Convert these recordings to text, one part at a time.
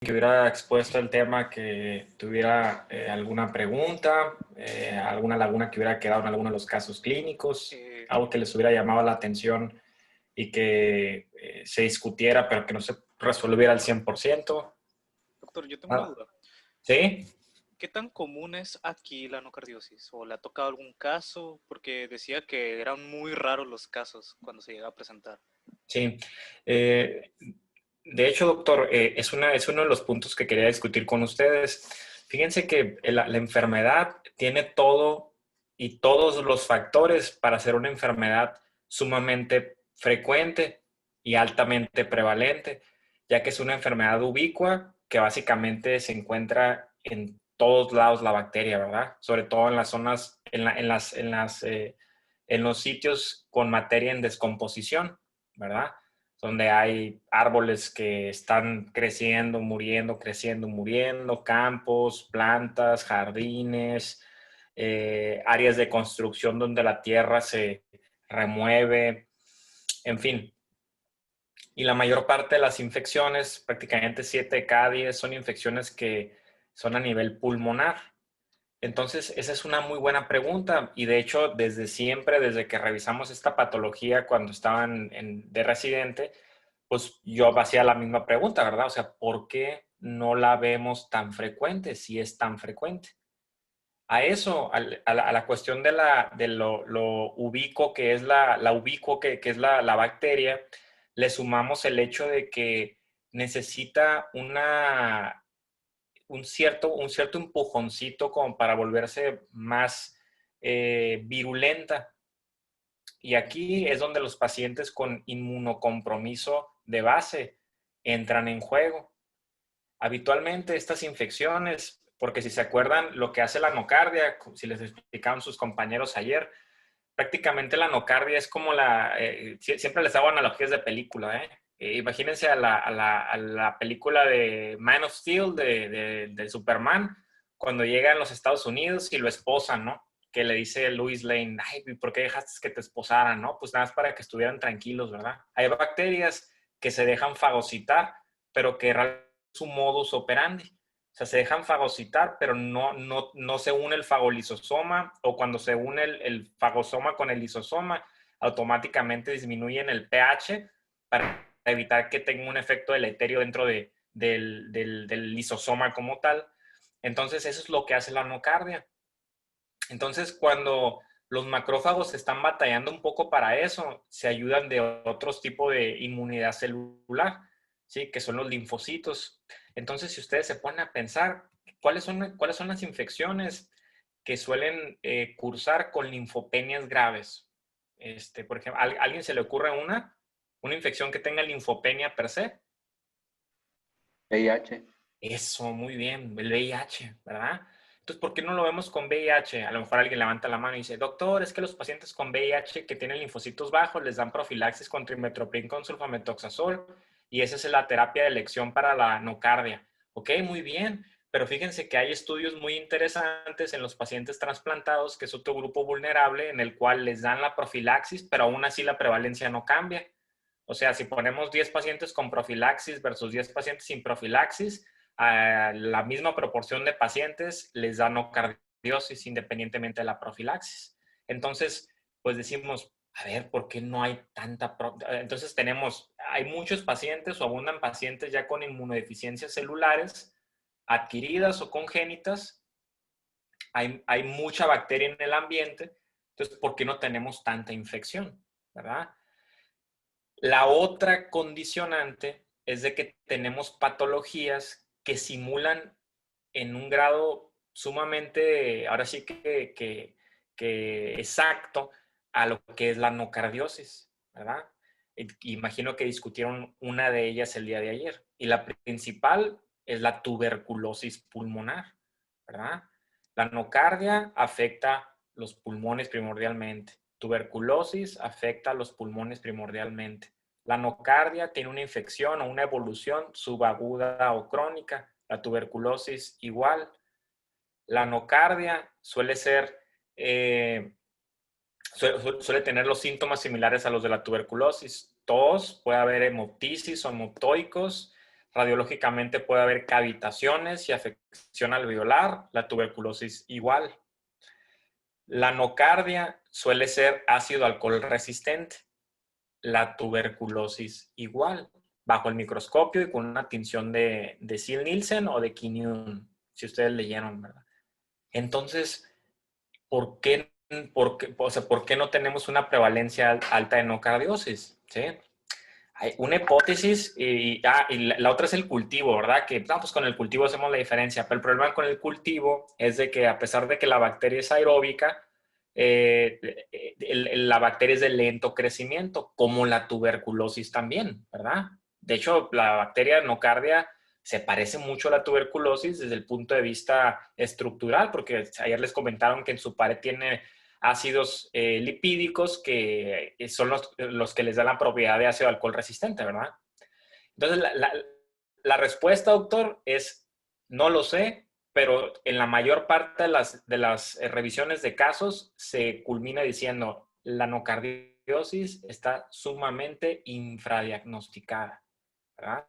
Que hubiera expuesto el tema, que tuviera alguna pregunta, alguna laguna que hubiera quedado en alguno de los casos clínicos, Eh, algo que les hubiera llamado la atención y que se discutiera, pero que no se resolviera al 100%. Doctor, yo tengo una Ah, duda. ¿sí? ¿Qué tan común es aquí la anocardiosis? ¿O le ha tocado algún caso? Porque decía que eran muy raros los casos cuando se llega a presentar. Sí. Eh, de hecho, doctor, es uno de los puntos que quería discutir con ustedes. Fíjense que la enfermedad tiene todo y todos los factores para ser una enfermedad sumamente frecuente y altamente prevalente, ya que es una enfermedad ubicua que básicamente se encuentra en todos lados la bacteria, ¿verdad? Sobre todo en las zonas, en los sitios con materia en descomposición, ¿verdad? Donde hay árboles que están creciendo, muriendo, campos, plantas, jardines, áreas de construcción donde la tierra se remueve, en fin. Y la mayor parte de las infecciones, prácticamente 7 de cada 10, son infecciones que son a nivel pulmonar. Entonces, esa es una muy buena pregunta y de hecho, desde siempre, desde que revisamos esta patología cuando estaban de residente, pues yo hacía la misma pregunta, ¿verdad? O sea, ¿por qué no la vemos tan frecuente si es tan frecuente? A eso, a la cuestión de lo ubicuo que es la ubicuo que es la bacteria, le sumamos el hecho de que necesita un cierto empujoncito como para volverse más virulenta. Y aquí es donde los pacientes con inmunocompromiso de base entran en juego. Habitualmente estas infecciones, porque si se acuerdan lo que hace la nocardia, si les explicaban sus compañeros ayer, prácticamente la nocardia es como siempre les hago analogías de película, ¿eh? Imagínense a la película de Man of Steel de Superman, cuando llega a los Estados Unidos y lo esposan, ¿no? Que le dice Louis Lane, ay, ¿por qué dejaste que te esposaran, no? Pues nada más para que estuvieran tranquilos, ¿verdad? Hay bacterias que se dejan fagocitar, pero que realmente es su modus operandi. O sea, se dejan fagocitar, pero no se une el fagolisosoma, o cuando se une el fagosoma con el lisosoma, automáticamente disminuyen el pH para evitar que tenga un efecto deleterio dentro del lisosoma como tal. Entonces, eso es lo que hace la nocardia. Entonces, cuando los macrófagos están batallando un poco para eso, se ayudan de otros tipos de inmunidad celular, ¿sí? Que son los linfocitos. Entonces, si ustedes se ponen a pensar, cuáles son las infecciones que suelen cursar con linfopenias graves? Por ejemplo, ¿a alguien se le ocurre una infección que tenga linfopenia per se? VIH. Eso, muy bien, el VIH, ¿verdad? Entonces, ¿por qué no lo vemos con VIH? A lo mejor alguien levanta la mano y dice, doctor, es que los pacientes con VIH que tienen linfocitos bajos les dan profilaxis con trimethoprim con sulfamethoxazol y esa es la terapia de elección para la nocardia. Ok, muy bien, pero fíjense que hay estudios muy interesantes en los pacientes trasplantados, que es otro grupo vulnerable, en el cual les dan la profilaxis, pero aún así la prevalencia no cambia. O sea, si ponemos 10 pacientes con profilaxis versus 10 pacientes sin profilaxis, a la misma proporción de pacientes les da nocardiosis independientemente de la profilaxis. Entonces, pues decimos, a ver, ¿por qué no hay tanta? Entonces hay muchos pacientes o abundan pacientes ya con inmunodeficiencias celulares adquiridas o congénitas. Hay mucha bacteria en el ambiente. Entonces, ¿por qué no tenemos tanta infección? ¿Verdad? La otra condicionante es de que tenemos patologías que simulan en un grado sumamente, ahora sí que exacto, a lo que es la nocardiosis, ¿verdad? Imagino que discutieron una de ellas el día de ayer. Y la principal es la tuberculosis pulmonar, ¿verdad? La nocardia afecta los pulmones primordialmente. Tuberculosis afecta a los pulmones primordialmente. La nocardia tiene una infección o una evolución subaguda o crónica. La tuberculosis igual. La nocardia suele tener los síntomas similares a los de la tuberculosis. Tos, puede haber hemoptisis o hemoptoicos, Radiológicamente puede haber cavitaciones y afección alveolar, la tuberculosis igual. La nocardia suele ser ácido alcohol resistente, la tuberculosis igual, bajo el microscopio y con una tinción de Ziehl-Neelsen o de Kinune, si ustedes leyeron, ¿verdad? Entonces, ¿por qué no tenemos una prevalencia alta de nocardiosis? ¿Sí? Hay una hipótesis y la otra es el cultivo, ¿verdad? Que no, pues con el cultivo hacemos la diferencia, pero el problema con el cultivo es de que a pesar de que la bacteria es aeróbica, la bacteria es de lento crecimiento, como la tuberculosis también, ¿verdad? De hecho, la bacteria nocardia se parece mucho a la tuberculosis desde el punto de vista estructural, porque ayer les comentaron que en su pared tiene ácidos lipídicos que son los que les dan la propiedad de ácido alcohol resistente, ¿verdad? Entonces, la respuesta, doctor, es no lo sé, pero en la mayor parte de las revisiones de casos se culmina diciendo la nocardiosis está sumamente infradiagnosticada, ¿verdad?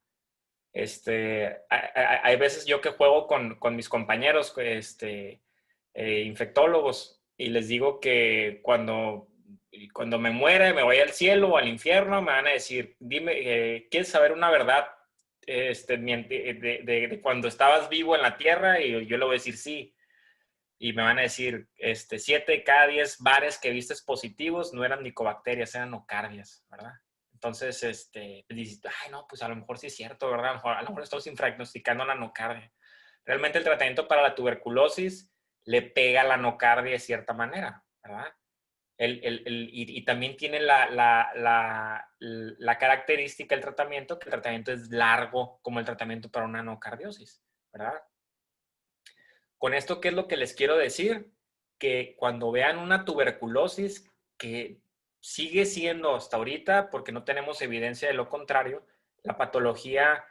Hay veces yo que juego con mis compañeros infectólogos y les digo que cuando me muera, me voy al cielo o al infierno, me van a decir, dime, ¿quieres saber una verdad de cuando estabas vivo en la tierra? Y yo le voy a decir sí. Y me van a decir, 7 de cada 10 bares que vistes positivos no eran micobacterias, eran nocardias, ¿verdad? Entonces, dices, ay, no, pues a lo mejor sí es cierto, ¿verdad? A lo mejor estamos infradiagnosticando la nocardia. Realmente el tratamiento para la tuberculosis le pega a la nocardia de cierta manera, ¿verdad? Y también tiene la característica del tratamiento, que el tratamiento es largo como el tratamiento para una nocardiosis, ¿verdad? Con esto, ¿qué es lo que les quiero decir? Que cuando vean una tuberculosis que sigue siendo hasta ahorita, porque no tenemos evidencia de lo contrario, la patología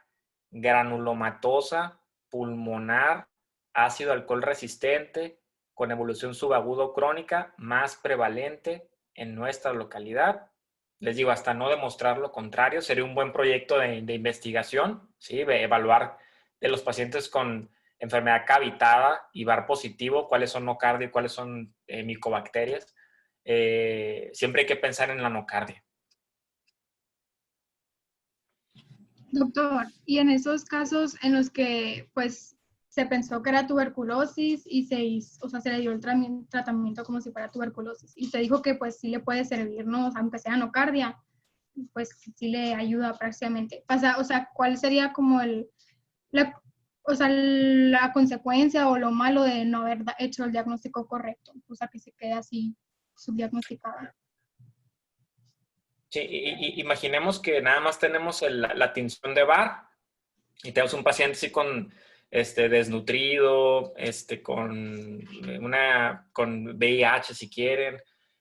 granulomatosa, pulmonar, ácido alcohol resistente, con evolución subagudo crónica, más prevalente en nuestra localidad. Les digo, hasta no demostrar lo contrario, sería un buen proyecto de investigación, ¿sí? Evaluar de los pacientes con enfermedad cavitada y VAR positivo, cuáles son nocardia y cuáles son micobacterias. Siempre hay que pensar en la nocardia. Doctor, y en esos casos en los que pues se pensó que era tuberculosis y se hizo, o sea, se le dio el tratamiento como si fuera tuberculosis y se dijo que pues sí le puede servir, ¿no? Aunque sea nocardia, pues sí le ayuda prácticamente. O sea, ¿cuál sería como la, o sea, la consecuencia o lo malo de no haber hecho el diagnóstico correcto? O sea, que se quede así subdiagnosticada. Sí, imaginemos que nada más tenemos la tinción de VAR y tenemos un paciente así con desnutrido, con VIH si quieren,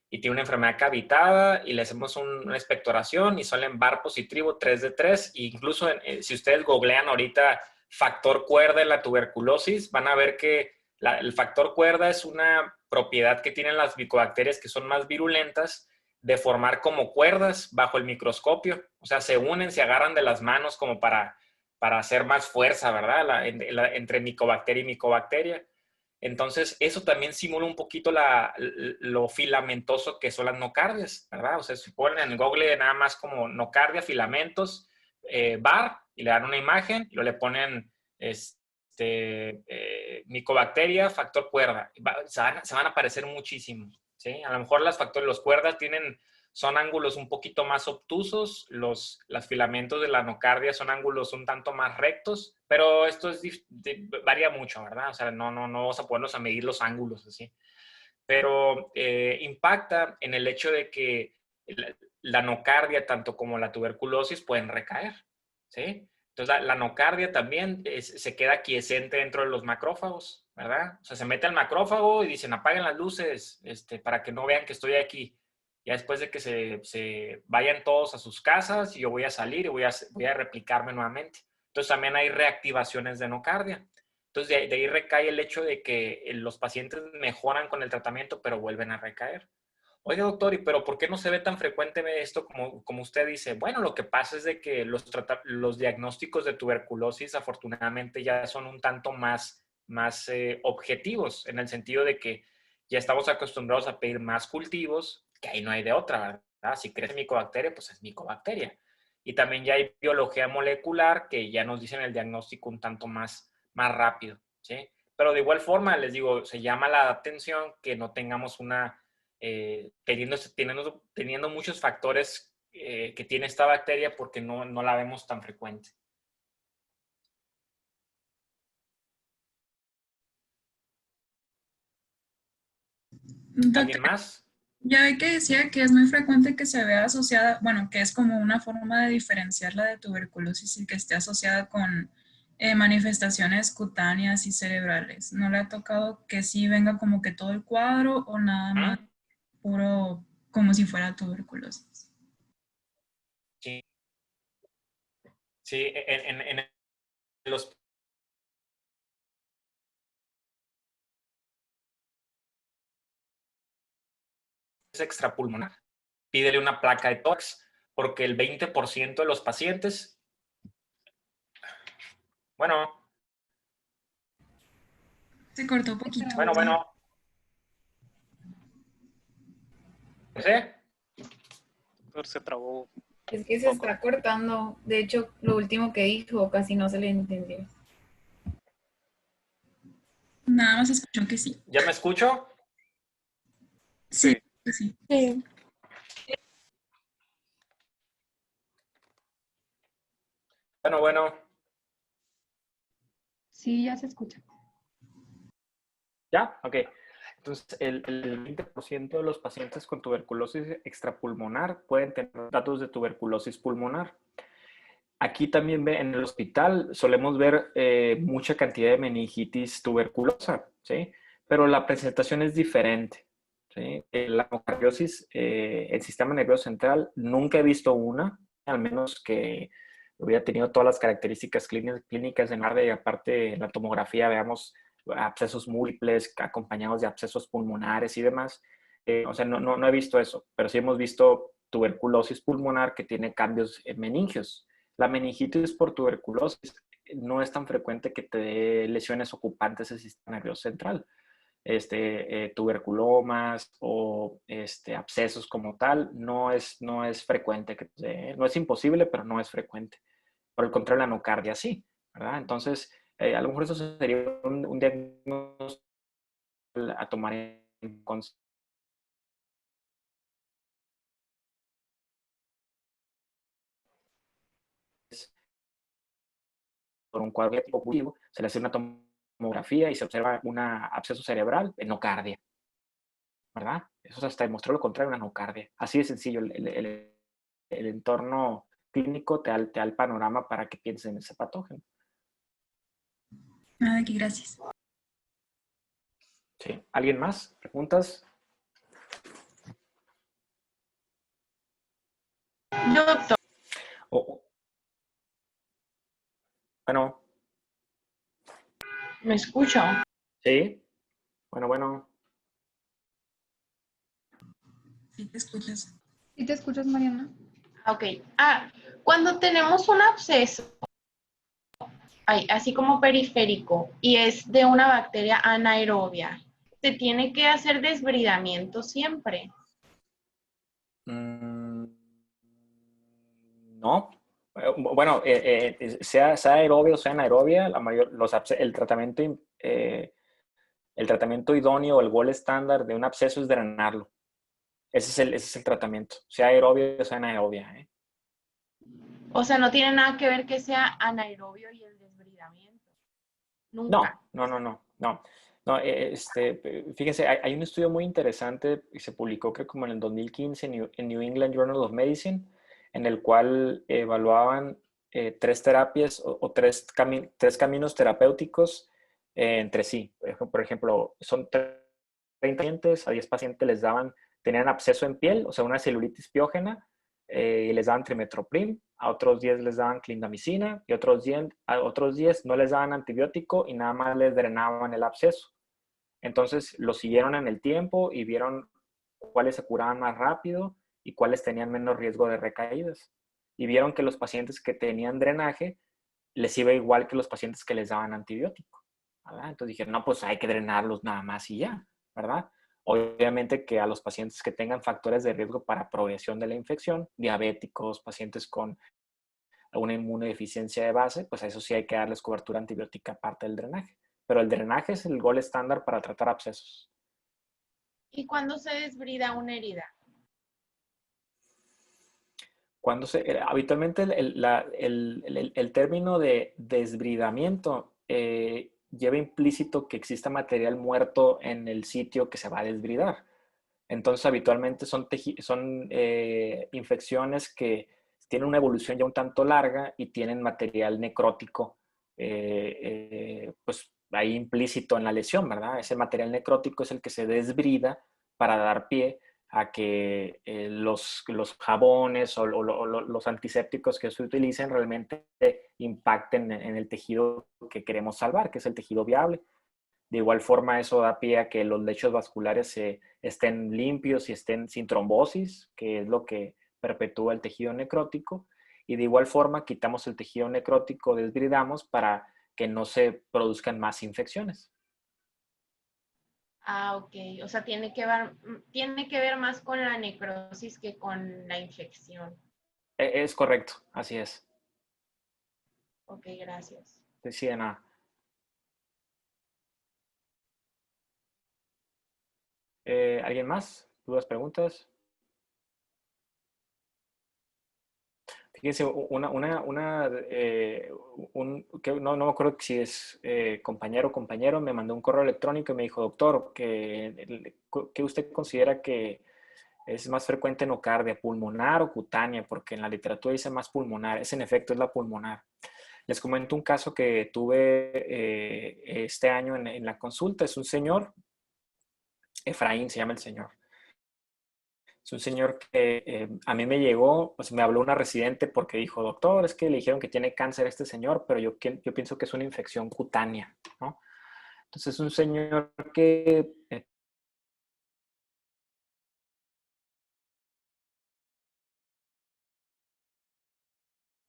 y tiene una enfermedad cavitada y le hacemos una expectoración y salen VAR positivo 3 de 3. E incluso si ustedes googlean ahorita factor cuerda en la tuberculosis, van a ver que el factor cuerda es una propiedad que tienen las micobacterias que son más virulentas de formar como cuerdas bajo el microscopio. O sea, se unen, se agarran de las manos como para hacer más fuerza, ¿verdad? Entre micobacteria y micobacteria. Entonces, eso también simula un poquito lo filamentoso que son las nocardias, ¿verdad? O sea, si ponen en Google nada más como nocardia, filamentos, VAR, y le dan una imagen, y luego le ponen micobacteria, factor cuerda. Se van a parecer muchísimo, ¿sí? A lo mejor los cuerdas son ángulos un poquito más obtusos, los filamentos de la nocardia son ángulos un tanto más rectos, pero esto varía mucho, ¿verdad? O sea, no vamos a ponernos a medir los ángulos así. Pero impacta en el hecho de que la nocardia, tanto como la tuberculosis, pueden recaer, ¿sí? Entonces, la nocardia también se queda quiescente dentro de los macrófagos, ¿verdad? O sea, se mete al macrófago y dicen, apaguen las luces para que no vean que estoy aquí. Ya después de que se vayan todos a sus casas, yo voy a salir y voy a replicarme nuevamente. Entonces, también hay reactivaciones de nocardia. Entonces, de ahí recae el hecho de que los pacientes mejoran con el tratamiento, pero vuelven a recaer. Oiga, doctor, pero ¿por qué no se ve tan frecuente esto como usted dice? Bueno, lo que pasa es de que los diagnósticos de tuberculosis afortunadamente ya son un tanto más objetivos, en el sentido de que ya estamos acostumbrados a pedir más cultivos, que ahí no hay de otra, ¿verdad? Si crece micobacteria, pues es micobacteria. Y también ya hay biología molecular que ya nos dicen el diagnóstico un tanto más rápido, ¿sí? Pero de igual forma, les digo, se llama la atención que no tengamos teniendo muchos factores que tiene esta bacteria porque no la vemos tan frecuente. ¿Alguien Doctor, más? ya ve que decía que es muy frecuente que se vea asociada, bueno, que es como una forma de diferenciarla de tuberculosis y que esté asociada con manifestaciones cutáneas y cerebrales. ¿No le ha tocado que sí venga como que todo el cuadro o nada más puro como si fuera tuberculosis? Sí, sí, en los extrapulmonar, pídele una placa de tórax, porque el 20% de los pacientes, bueno, Se cortó un poquito. bueno, ¿sí? Doctor, se trabó. Es que se está cortando. De hecho, lo último que dijo casi no se le entendió. Nada más escuchó que sí. ¿Ya me escucho? Sí, sí. Sí. Bueno. Sí, ya se escucha. ¿Ya? Ok. Entonces, el 20% de los pacientes con tuberculosis extrapulmonar pueden tener datos de tuberculosis pulmonar. Aquí también en el hospital solemos ver mucha cantidad de meningitis tuberculosa, ¿sí? Pero la presentación es diferente, ¿sí? La nocardiosis, el sistema nervioso central, nunca he visto una, al menos que hubiera tenido todas las características clínicas de NARDE y aparte en la tomografía veamos abscesos múltiples acompañados de abscesos pulmonares y demás. O sea, no he visto eso, pero sí hemos visto tuberculosis pulmonar que tiene cambios en meningios. La meningitis por tuberculosis no es tan frecuente que te dé lesiones ocupantes del sistema nervioso central. Tuberculomas o abscesos como tal, no es frecuente. No es imposible, pero no es frecuente. Por el contrario, la nocardia sí, ¿verdad? Entonces, a lo mejor eso sería un diagnóstico a tomar en consideración. Por un cuadro positivo, se le hace una tomografía y se observa un absceso cerebral en nocardia, ¿verdad? Eso hasta demostró lo contrario, una nocardia. Así de sencillo, el entorno clínico te da el panorama para que pienses en ese patógeno. Nada, aquí, gracias. Sí. ¿Alguien más? ¿Preguntas? Yo, doctor, Bueno, ¿me escucho? sí. Bueno. Sí, te escuchas. ¿Sí te escuchas, Mariana? Ok. Cuando tenemos un absceso, así como periférico, y es de una bacteria anaerobia, ¿se tiene que hacer desbridamiento siempre? No. Bueno, sea aerobia o sea anaerobia, el tratamiento idóneo, el gol estándar de un absceso es drenarlo. Ese es el tratamiento, sea aerobia o sea anaerobia. O sea, no tiene nada que ver que sea anaerobio y el desbridamiento. Nunca. No. Fíjense, hay un estudio muy interesante y se publicó creo como en el 2015 en New England Journal of Medicine, en el cual evaluaban tres terapias o tres caminos terapéuticos entre sí. Por ejemplo, son 30 pacientes, a 10 pacientes tenían absceso en piel, o sea, una celulitis piógena, y les daban trimestoprim, a otros 10 les daban clindamicina y a otros 10 no les daban antibiótico y nada más les drenaban el absceso. Entonces lo siguieron en el tiempo y vieron cuáles se curaban más rápido y cuáles tenían menos riesgo de recaídas. Y vieron que los pacientes que tenían drenaje les iba igual que los pacientes que les daban antibiótico, ¿verdad? Entonces dijeron, no, pues hay que drenarlos nada más y ya, ¿verdad? Obviamente que a los pacientes que tengan factores de riesgo para progresión de la infección, diabéticos, pacientes con una inmunodeficiencia de base, pues a eso sí hay que darles cobertura antibiótica aparte del drenaje. Pero el drenaje es el gold estándar para tratar abscesos. ¿Y cuándo se desbrida una herida? Habitualmente el término de desbridamiento lleva implícito que exista material muerto en el sitio que se va a desbridar. Entonces, habitualmente son infecciones que tienen una evolución ya un tanto larga y tienen material necrótico, pues ahí implícito en la lesión, ¿verdad? Ese material necrótico es el que se desbrida para dar pie a que los jabones o los antisépticos que se utilicen realmente impacten en el tejido que queremos salvar, que es el tejido viable. De igual forma, eso da pie a que los lechos vasculares estén limpios y estén sin trombosis, que es lo que perpetúa el tejido necrótico. Y de igual forma, quitamos el tejido necrótico, desbridamos para que no se produzcan más infecciones. Ah, ok. O sea, tiene que ver más con la necrosis que con la infección. Es correcto, así es. Ok, gracias. Sí, de nada. ¿Alguien más? ¿Dudas, preguntas? Fíjense, no me acuerdo si es compañero o compañero, me mandó un correo electrónico y me dijo, doctor, que usted considera que es más frecuente nocardia, pulmonar o cutánea, porque en la literatura dice más pulmonar, es en efecto es la pulmonar. Les comento un caso que tuve este año en la consulta, es un señor, Efraín se llama el señor. Es un señor que a mí me llegó, pues me habló una residente porque dijo, doctor, es que le dijeron que tiene cáncer a este señor, pero yo pienso que es una infección cutánea, ¿no? Entonces es un señor que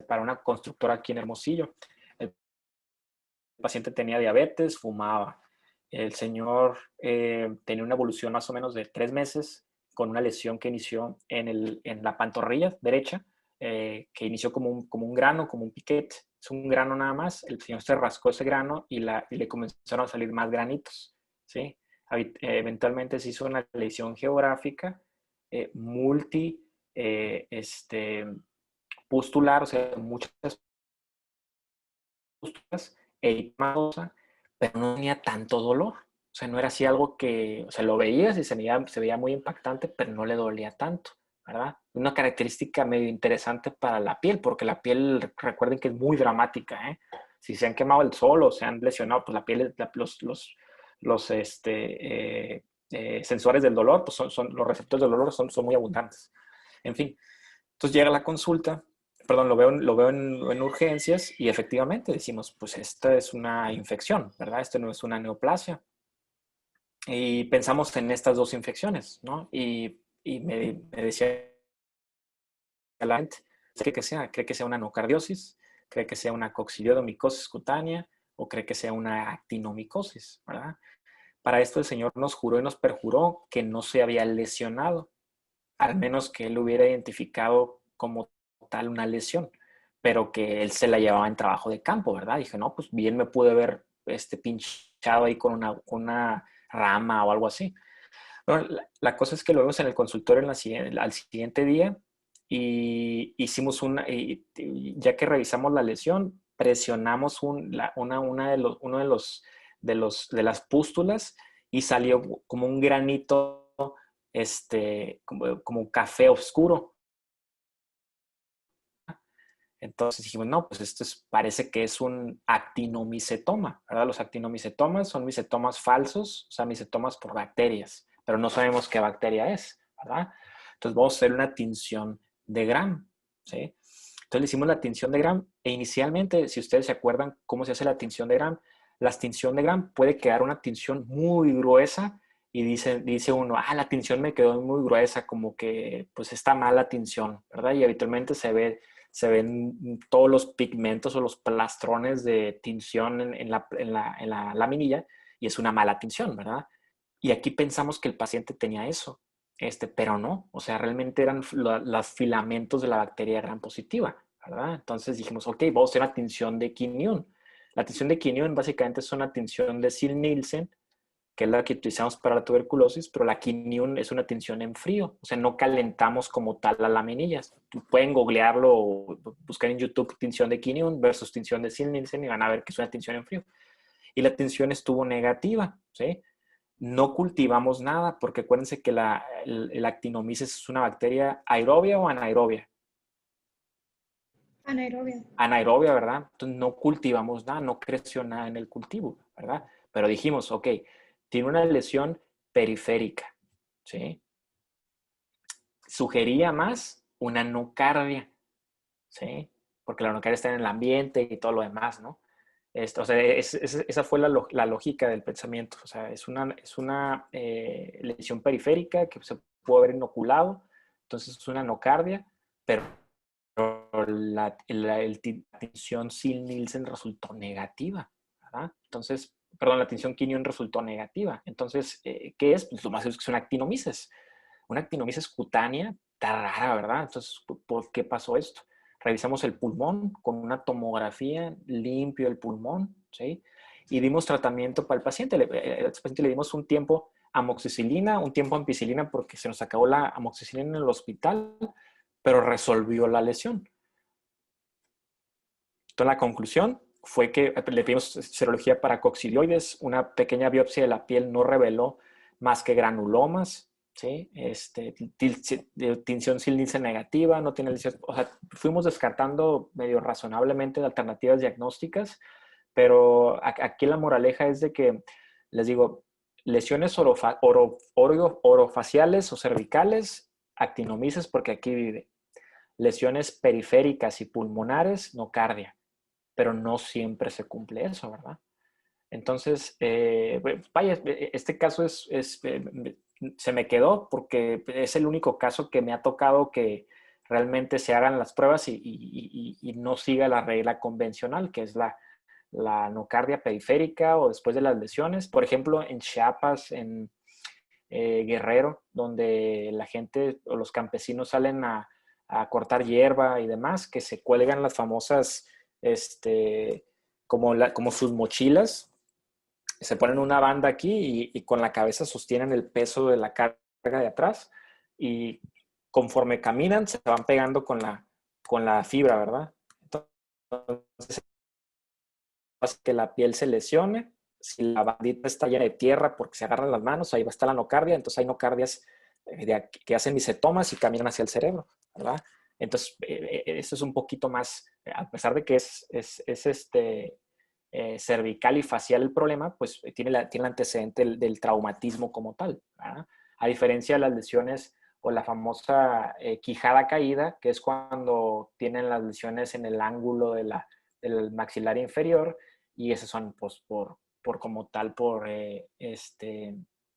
para una constructora aquí en Hermosillo. El paciente tenía diabetes, fumaba. El señor tenía una evolución más o menos de 3 meses con una lesión que inició en la pantorrilla derecha, que inició como un grano, como un piquete. Es un grano nada más. El señor se rascó ese grano y le comenzaron a salir más granitos, ¿sí? Eventualmente se hizo una lesión geográfica pustular, o sea, muchas pústulas eritematosa, pero no tenía tanto dolor. O sea, no era así algo que, o sea, lo veías y se veía muy impactante, pero no le dolía tanto, ¿verdad? Una característica medio interesante para la piel, porque la piel, recuerden que es muy dramática, ¿eh? Si se han quemado el sol o se han lesionado, pues la piel, los sensores del dolor, pues los receptores del dolor son muy abundantes. En fin, entonces llega la consulta, perdón, lo veo en urgencias y efectivamente decimos, pues esta es una infección, ¿verdad? Esto no es una neoplasia. Y pensamos en estas dos infecciones, ¿no? Y me decía la gente, ¿cree que sea una nocardiosis? ¿Cree que sea una coccidioidomicosis cutánea? ¿O cree que sea una actinomicosis, ¿verdad? Para esto el Señor nos juró y nos perjuró que no se había lesionado, al menos que él hubiera identificado como tal una lesión, pero que él se la llevaba en trabajo de campo, ¿verdad? Dije, no, pues bien me pude haber pinchado ahí con una rama o algo así. Bueno, la cosa es que lo vimos en el consultorio al siguiente día y hicimos ya que revisamos la lesión, presionamos de las pústulas y salió como un granito, como café oscuro. Entonces dijimos, no, pues parece que es un actinomicetoma, ¿verdad? Los actinomicetomas son micetomas falsos, o sea, micetomas por bacterias, pero no sabemos qué bacteria es, ¿verdad? Entonces vamos a hacer una tinción de Gram, ¿sí? Entonces le hicimos la tinción de Gram e inicialmente, si ustedes se acuerdan cómo se hace la tinción de Gram, la tinción de Gram puede quedar una tinción muy gruesa y dice uno, la tinción me quedó muy gruesa, como que pues está mal la tinción, ¿verdad? Y habitualmente se ven todos los pigmentos o los plastrones de tinción en la laminilla y es una mala tinción, ¿verdad? Y aquí pensamos que el paciente tenía eso, pero no, o sea, realmente eran los filamentos de la bacteria gram positiva, ¿verdad? Entonces dijimos, ok, vamos a hacer una tinción de quinión. La tinción de quinión básicamente es una tinción de Sil-Nielsen, que es la que utilizamos para la tuberculosis, pero la quinión es una tinción en frío, o sea, no calentamos como tal las laminillas. Pueden googlearlo o buscar en YouTube tinción de quinión versus tinción de Sil-Nielsen y van a ver que es una tinción en frío. Y la tinción estuvo negativa, ¿sí? No cultivamos nada, porque acuérdense que el Actinomyces es una bacteria aerobia o anaerobia. Anaerobia. Anaerobia, ¿verdad? Entonces no cultivamos nada, no creció nada en el cultivo, ¿verdad? Pero dijimos, ok, tiene una lesión periférica, ¿sí? Sugería más una nocardia, ¿sí? Porque la nocardia está en el ambiente y todo lo demás, ¿no? O sea, esa fue la lógica del pensamiento. O sea, es una lesión periférica que se puede haber inoculado, entonces es una nocardia, pero la tinción Sil-Nielsen resultó negativa, ¿verdad? Entonces, perdón, la tinción Quinión resultó negativa. Entonces, ¿qué es? Pues lo más seguro es que es una actinomyces. Una actinomyces cutánea, está rara, ¿verdad? Entonces, ¿por qué pasó esto? Revisamos el pulmón con una tomografía, limpio el pulmón, ¿sí? Y dimos tratamiento para el paciente. Al paciente le dimos un tiempo amoxicilina, un tiempo ampicilina porque se nos acabó la amoxicilina en el hospital, pero resolvió la lesión. Entonces, la conclusión fue que le pedimos serología para coccidioides, una pequeña biopsia de la piel no reveló más que granulomas, ¿sí? Tinción Sil-Nielsen negativa, no tiene lesiones. O sea, fuimos descartando medio razonablemente de alternativas diagnósticas, pero aquí la moraleja es de que, les digo, lesiones orofaciales o cervicales, actinomyces, porque aquí vive. Lesiones periféricas y pulmonares, nocardia, pero no siempre se cumple eso, ¿verdad? Entonces, vaya, este caso se me quedó porque es el único caso que me ha tocado que realmente se hagan las pruebas y no siga la regla convencional, que es la nocardia periférica o después de las lesiones. Por ejemplo, en Chiapas, en Guerrero, donde la gente o los campesinos salen a cortar hierba y demás, que se cuelgan las famosas, como sus mochilas, se ponen una banda aquí y con la cabeza sostienen el peso de la carga de atrás y conforme caminan se van pegando con la fibra, ¿verdad? Entonces, hace que la piel se lesione. Si la bandita está llena de tierra porque se agarran las manos, ahí va a estar la nocardia. Entonces hay nocardias que hacen misetomas y caminan hacia el cerebro, ¿verdad? Entonces, eso es un poquito más, a pesar de que es cervical y facial el problema, pues tiene el antecedente del traumatismo como tal, ¿verdad? A diferencia de las lesiones o la famosa quijada caída, que es cuando tienen las lesiones en el ángulo del maxilar inferior, y esas son pues, por como tal, por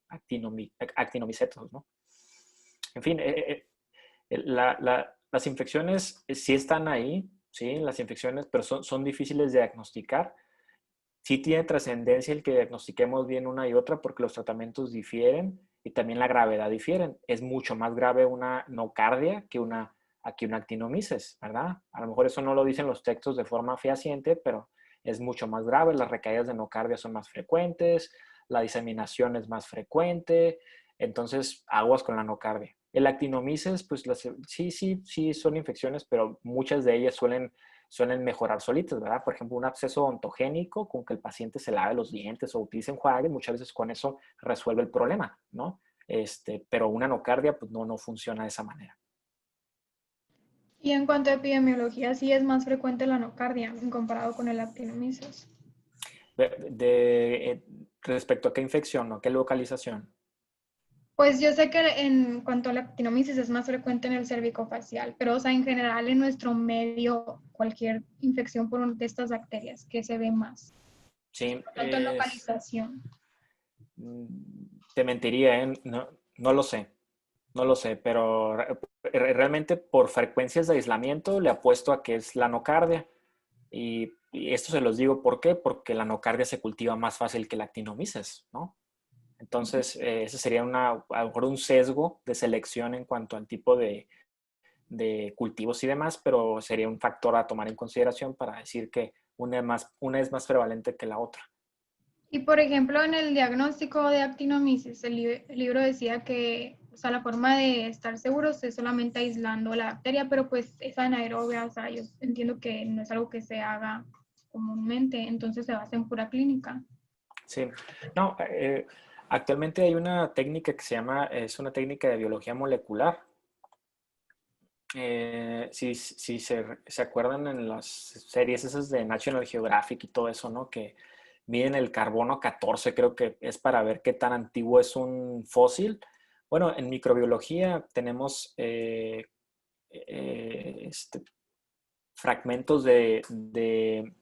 actinomicetos, ¿no? En fin, las infecciones sí están ahí, ¿sí? Las infecciones, pero son difíciles de diagnosticar. Sí tiene trascendencia el que diagnostiquemos bien una y otra porque los tratamientos difieren y también la gravedad difieren. Es mucho más grave una nocardia que una actinomyces, ¿verdad? A lo mejor eso no lo dicen los textos de forma fehaciente, pero es mucho más grave. Las recaídas de nocardia son más frecuentes, la diseminación es más frecuente, entonces aguas con la nocardia. El actinomyces, pues sí son infecciones, pero muchas de ellas suelen mejorar solitas, ¿verdad? Por ejemplo, un absceso ontogénico con que el paciente se lave los dientes o utilice enjuague, muchas veces con eso resuelve el problema, ¿no? Pero una nocardia, pues no funciona de esa manera. Y en cuanto a epidemiología, sí es más frecuente la nocardia en comparado con el actinomyces. Respecto a qué infección o qué localización. Pues yo sé que en cuanto a la actinomyces es más frecuente en el cervicofacial, pero o sea, en general en nuestro medio, cualquier infección por una de estas bacterias que se ve más. Sí, Tanto en localización. te mentiría, ¿eh? No lo sé. No lo sé, pero realmente por frecuencias de aislamiento le apuesto a que es la nocardia. Y esto se los digo, ¿por qué? Porque la nocardia se cultiva más fácil que la actinomyces, ¿no? Entonces, ese sería a lo mejor un sesgo de selección en cuanto al tipo de cultivos y demás, pero sería un factor a tomar en consideración para decir que una es más prevalente que la otra. Y por ejemplo, en el diagnóstico de actinomyces, el libro decía que, o sea, la forma de estar seguros es solamente aislando la bacteria, pero pues es anaerobia, o sea, yo entiendo que no es algo que se haga comúnmente, entonces se basa en pura clínica. Sí, no, actualmente hay una técnica que es una técnica de biología molecular. Si se acuerdan en las series esas de National Geographic y todo eso, ¿no? Que miden el carbono 14, creo que es para ver qué tan antiguo es un fósil. Bueno, en microbiología tenemos fragmentos de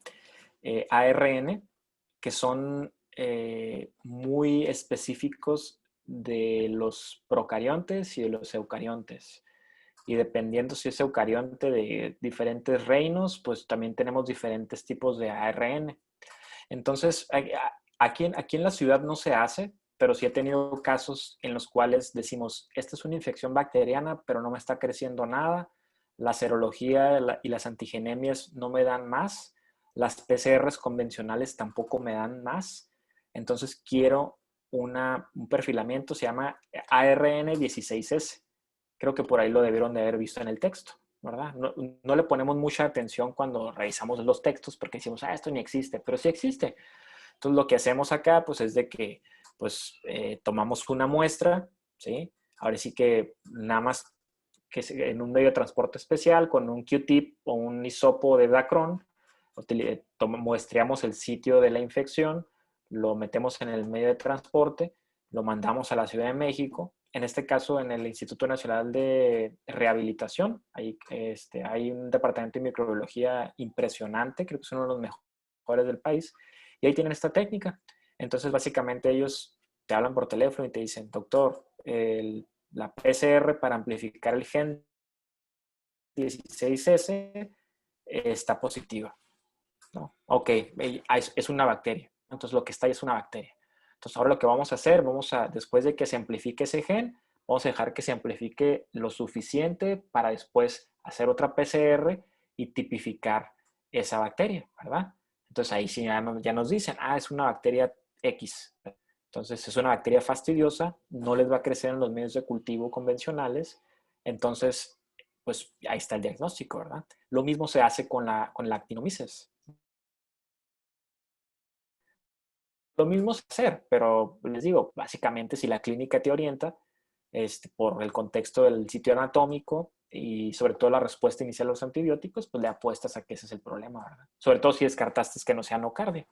ARN que son muy específicos de los procariontes y de los eucariontes. Y dependiendo si es eucarionte de diferentes reinos, pues también tenemos diferentes tipos de ARN. Entonces, aquí en la ciudad no se hace, pero sí he tenido casos en los cuales decimos, esta es una infección bacteriana, pero no me está creciendo nada. La serología y las antigenemias no me dan más. Las PCRs convencionales tampoco me dan más. Entonces, quiero un perfilamiento, se llama ARN16S. Creo que por ahí lo debieron de haber visto en el texto, ¿verdad? No le ponemos mucha atención cuando revisamos los textos porque decimos, esto ni existe, pero sí existe. Entonces, lo que hacemos acá, pues, es de que, pues, tomamos una muestra, ¿sí? Ahora sí que nada más que en un medio de transporte especial con un Q-tip o un hisopo de Dacron, muestreamos el sitio de la infección, lo metemos en el medio de transporte, lo mandamos a la Ciudad de México, en este caso en el Instituto Nacional de Rehabilitación. Hay un departamento de microbiología impresionante, creo que es uno de los mejores del país, y ahí tienen esta técnica. Entonces, básicamente ellos te hablan por teléfono y te dicen, doctor, la PCR para amplificar el gen 16S está positiva, ¿no? Ok, es una bacteria. Entonces, lo que está ahí es una bacteria. Entonces, ahora lo que vamos a hacer, después de que se amplifique ese gen, vamos a dejar que se amplifique lo suficiente para después hacer otra PCR y tipificar esa bacteria, ¿verdad? Entonces, ahí sí ya nos dicen, es una bacteria X. Entonces, es una bacteria fastidiosa, no les va a crecer en los medios de cultivo convencionales. Entonces, pues ahí está el diagnóstico, ¿verdad? Lo mismo se hace con la actinomyces. Lo mismo es hacer, pero les digo, básicamente si la clínica te orienta por el contexto del sitio anatómico y sobre todo la respuesta inicial a los antibióticos, pues le apuestas a que ese es el problema, ¿verdad? Sobre todo si descartaste que no sea nocardia.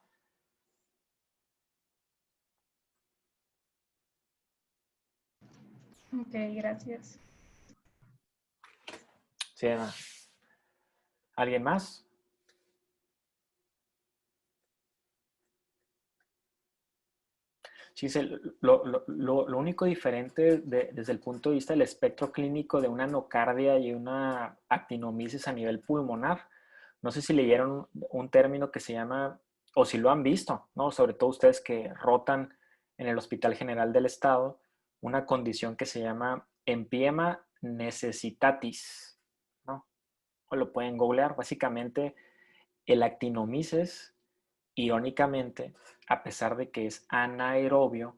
Ok, gracias. ¿Sí? ¿Alguien más? Sí, lo único diferente desde el punto de vista del espectro clínico de una nocardia y una actinomyces a nivel pulmonar, no sé si leyeron un término que se llama, o si lo han visto, ¿no? Sobre todo ustedes que rotan en el Hospital General del Estado, una condición que se llama empiema necessitatis, ¿no? O lo pueden googlear. Básicamente, el actinomyces, irónicamente, a pesar de que es anaerobio,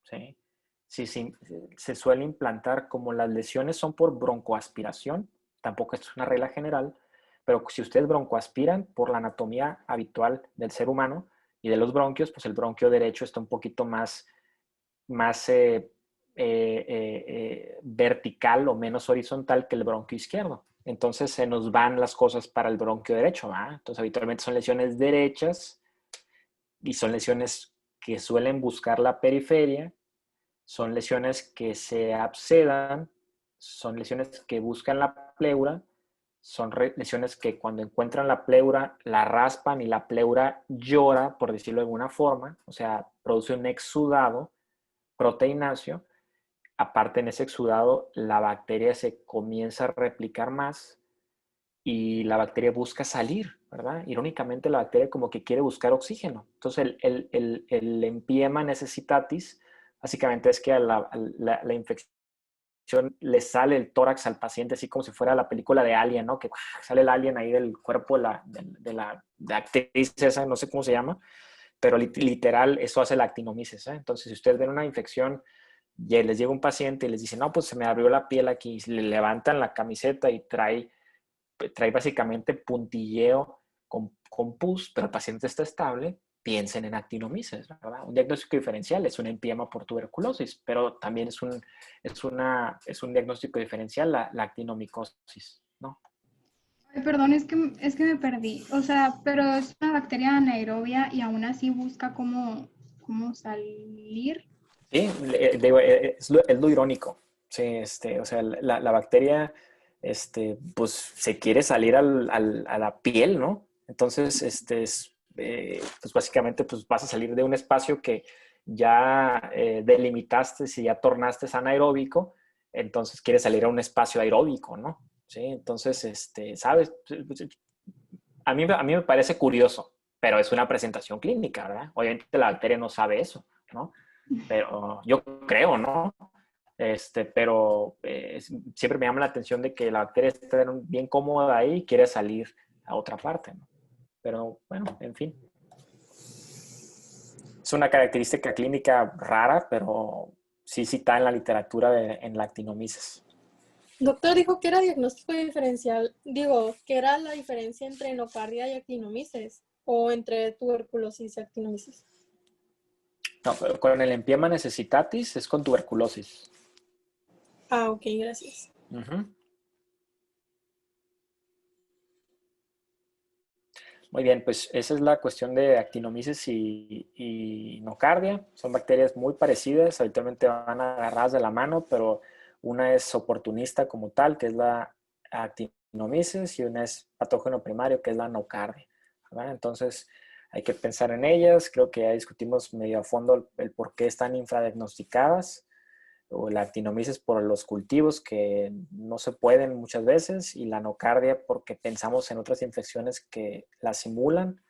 ¿sí? Se suele implantar como las lesiones son por broncoaspiración, tampoco esto es una regla general, pero si ustedes broncoaspiran por la anatomía habitual del ser humano y de los bronquios, pues el bronquio derecho está un poquito más vertical o menos horizontal que el bronquio izquierdo. Entonces se nos van las cosas para el bronquio derecho, ¿va? Entonces habitualmente son lesiones derechas y son lesiones que suelen buscar la periferia, son lesiones que se abscedan, son lesiones que buscan la pleura, son lesiones que cuando encuentran la pleura la raspan y la pleura llora, por decirlo de alguna forma, o sea, produce un exudado proteináceo, aparte en ese exudado, la bacteria se comienza a replicar más y la bacteria busca salir, ¿verdad? Irónicamente, la bacteria como que quiere buscar oxígeno. Entonces, el empiema necesitatis básicamente es que a la infección le sale el tórax al paciente, así como si fuera la película de Alien, ¿no? Que sale el alien ahí del cuerpo de actriz esa, no sé cómo se llama, pero literal eso hace la actinomices, ¿eh? Entonces, si ustedes ven una infección y les llega un paciente y les dice, no, pues se me abrió la piel aquí, y le levantan la camiseta y trae básicamente puntilleo con pus, pero el paciente está estable, piensen en actinomices, ¿verdad? Un diagnóstico diferencial es un empiema por tuberculosis, pero también es un diagnóstico diferencial la actinomicosis, ¿no? Ay, perdón, es que me perdí. O sea, pero es una bacteria anaerobia y aún así busca cómo salir. Sí, digo, es lo irónico. Sí, o sea, la bacteria, pues se quiere salir a la piel, ¿no? Entonces, pues básicamente, pues vas a salir de un espacio que ya delimitaste, si ya tornaste anaeróbico, entonces quieres salir a un espacio aeróbico, ¿no? Sí, entonces, ¿sabes? A mí me parece curioso, pero es una presentación clínica, ¿verdad? Obviamente la bacteria no sabe eso, ¿no? Pero yo creo, ¿no? Pero siempre me llama la atención de que la bacteria está bien cómoda ahí y quiere salir a otra parte, ¿no? Pero bueno, en fin. Es una característica clínica rara, pero sí está en la literatura en la actinomices. Doctor dijo que era diagnóstico diferencial, digo, que era la diferencia entre nocardia y actinomices, o entre tuberculosis y actinomices. No, pero con el empiema necesitatis es con tuberculosis. Ah, ok, gracias. Uh-huh. Muy bien, pues esa es la cuestión de actinomices y nocardia. Son bacterias muy parecidas, habitualmente van agarradas de la mano, pero una es oportunista como tal, que es la actinomices, y una es patógeno primario, que es la nocardia, ¿verdad? Entonces hay que pensar en ellas. Creo que ya discutimos medio a fondo el por qué están infradiagnosticadas, o la actinomices por los cultivos que no se pueden muchas veces, y la nocardia porque pensamos en otras infecciones que la simulan,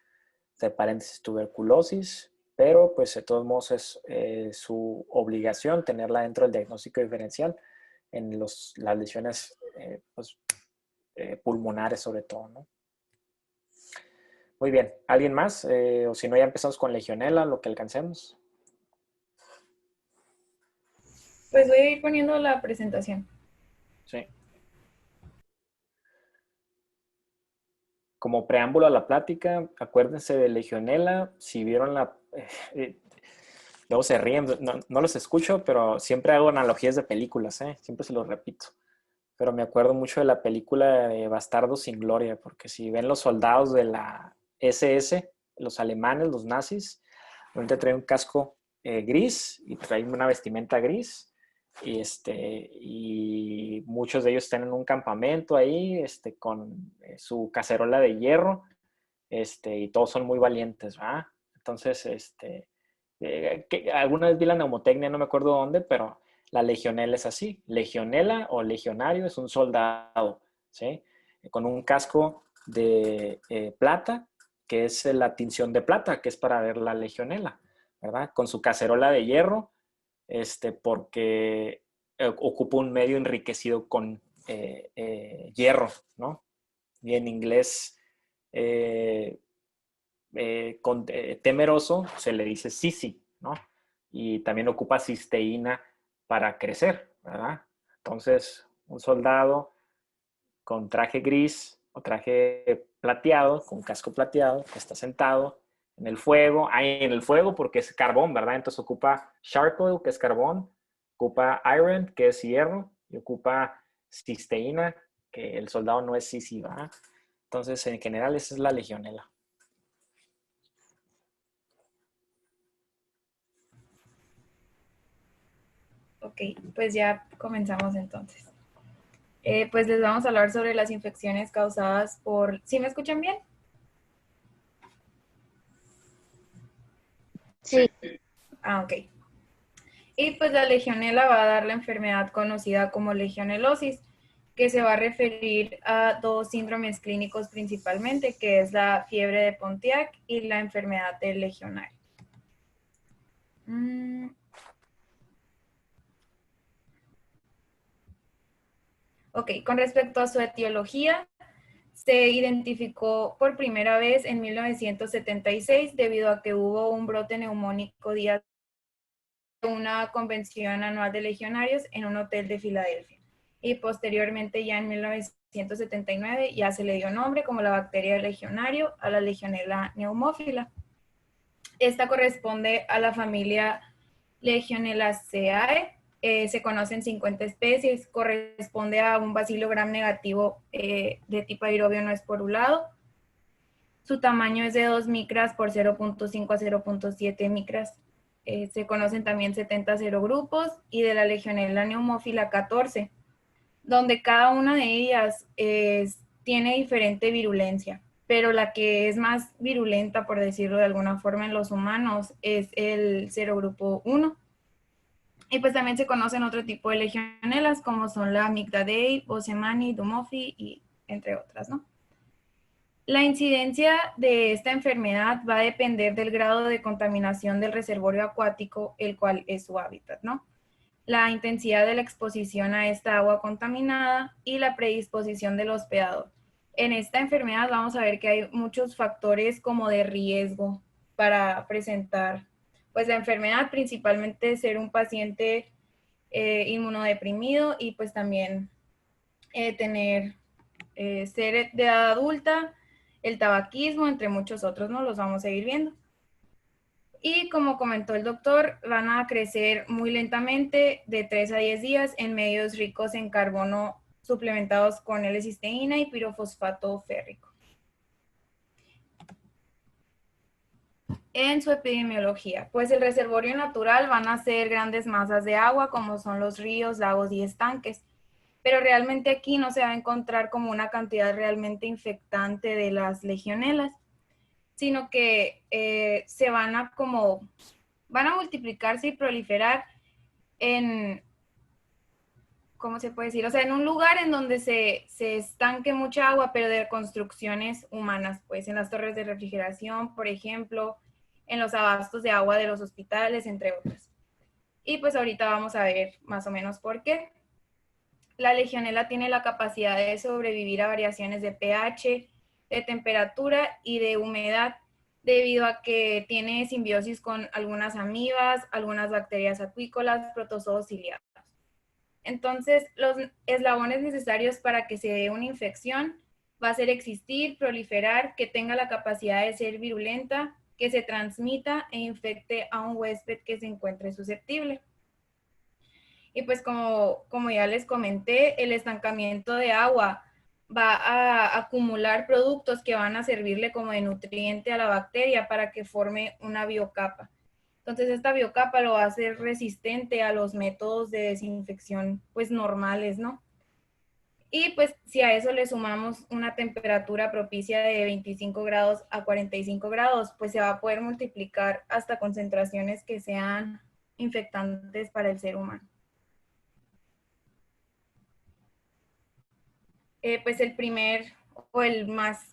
de paréntesis tuberculosis, pero pues de todos modos es su obligación tenerla dentro del diagnóstico diferencial en las lesiones pulmonares sobre todo, ¿no? Muy bien, ¿alguien más? O si no, ya empezamos con legionela, lo que alcancemos. Pues voy a ir poniendo la presentación. Sí. Como preámbulo a la plática, acuérdense de legionela. Si vieron luego se ríen, no los escucho, pero siempre hago analogías de películas, siempre se los repito. Pero me acuerdo mucho de la película de Bastardos sin Gloria, porque si ven los soldados de la SS, los alemanes, los nazis, ahorita traen un casco gris y traen una vestimenta gris. Y muchos de ellos están en un campamento ahí, con su cacerola de hierro, y todos son muy valientes, ¿verdad? Entonces, alguna vez vi la neumotecnia, no me acuerdo dónde, pero la legionela es así. Legionela o legionario es un soldado, ¿sí? Con un casco de plata, que es la tinción de plata, que es para ver la legionela, ¿verdad? Con su cacerola de hierro, porque ocupa un medio enriquecido con hierro, ¿no? Y en inglés, temeroso se le dice sisi, ¿no? Y también ocupa cisteína para crecer, ¿verdad? Entonces, un soldado con traje gris o traje plateado, con casco plateado, que está sentado en el fuego, en el fuego porque es carbón, ¿verdad? Entonces ocupa charcoal, que es carbón, ocupa iron, que es hierro, y ocupa cisteína, que el soldado no es sisi, ¿verdad? Entonces, en general, esa es la legionela. Ok, pues ya comenzamos entonces. Pues les vamos a hablar sobre las infecciones causadas por... ¿Sí me escuchan bien? Sí. Ah, ok. Y pues la legionela va a dar la enfermedad conocida como legionelosis, que se va a referir a dos síndromes clínicos principalmente, que es la fiebre de Pontiac y la enfermedad del legionario. Ok, con respecto a su etiología, se identificó por primera vez en 1976 debido a que hubo un brote neumónico días de una convención anual de legionarios en un hotel de Filadelfia. Y posteriormente, ya en 1979, ya se le dio nombre como la bacteria del legionario a la Legionella pneumófila. Esta corresponde a la familia Legionelaceae. Se conocen 50 especies, corresponde a un bacilo gram negativo de tipo aerobio no esporulado. Su tamaño es de 2 micras por 0.5 a 0.7 micras. Se conocen también 70 serogrupos y de la Legionella pneumófila 14, donde cada una de ellas tiene diferente virulencia, pero la que es más virulenta, por decirlo de alguna forma, en los humanos es el serogrupo 1. Y pues también se conocen otro tipo de legionelas, como son la Amygdalae, Bosemani, Dumofi, y entre otras, ¿no? La incidencia de esta enfermedad va a depender del grado de contaminación del reservorio acuático, el cual es su hábitat, ¿no? La intensidad de la exposición a esta agua contaminada y la predisposición del hospedador. En esta enfermedad vamos a ver que hay muchos factores como de riesgo para presentar pues la enfermedad, principalmente ser un paciente inmunodeprimido y pues también tener ser de edad adulta, el tabaquismo, entre muchos otros, ¿no? Los vamos a ir viendo. Y como comentó el doctor, van a crecer muy lentamente de 3 a 10 días en medios ricos en carbono suplementados con L-cisteína y pirofosfato férrico. En su epidemiología, pues el reservorio natural van a ser grandes masas de agua como son los ríos, lagos y estanques, pero realmente aquí no se va a encontrar como una cantidad realmente infectante de las legionelas, sino que se van a multiplicarse y proliferar en, ¿cómo se puede decir? O sea, en un lugar en donde se estanque mucha agua, pero de construcciones humanas, pues en las torres de refrigeración, por ejemplo, en los abastos de agua de los hospitales, entre otras. Y pues ahorita vamos a ver más o menos por qué. La legionela tiene la capacidad de sobrevivir a variaciones de pH, de temperatura y de humedad, debido a que tiene simbiosis con algunas amibas, algunas bacterias acuícolas, protozoos ciliados. Entonces, los eslabones necesarios para que se dé una infección va a ser existir, proliferar, que tenga la capacidad de ser virulenta, que se transmita e infecte a un huésped que se encuentre susceptible. Y pues como ya les comenté, el estancamiento de agua va a acumular productos que van a servirle como de nutriente a la bacteria para que forme una biocapa. Entonces esta biocapa lo va a hacer resistente a los métodos de desinfección pues normales, ¿no? Y pues si a eso le sumamos una temperatura propicia de 25 grados a 45 grados, pues se va a poder multiplicar hasta concentraciones que sean infectantes para el ser humano. Pues